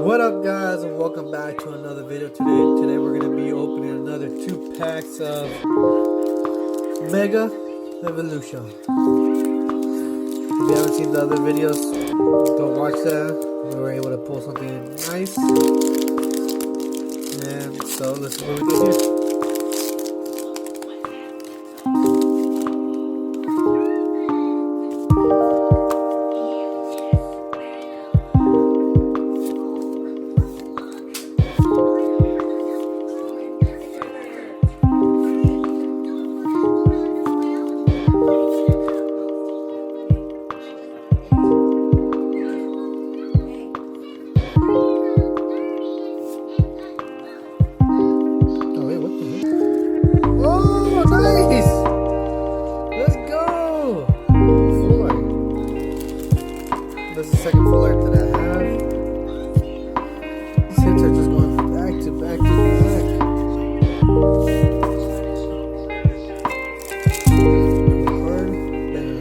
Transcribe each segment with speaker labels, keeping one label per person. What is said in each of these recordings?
Speaker 1: What up, guys, and welcome back to another video. Today we're gonna be opening another 2 packs of Mega Evolution. If you haven't seen the other videos, go watch that. We were able to pull something nice, and so this is what we get here. That's the second full art that I have. These hits are just going back to back to back. Hard, bam.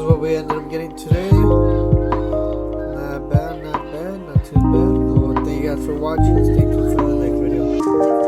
Speaker 1: What we ended up getting today. Not bad, not too bad. Well, thank you guys for watching. Stay tuned for the next video.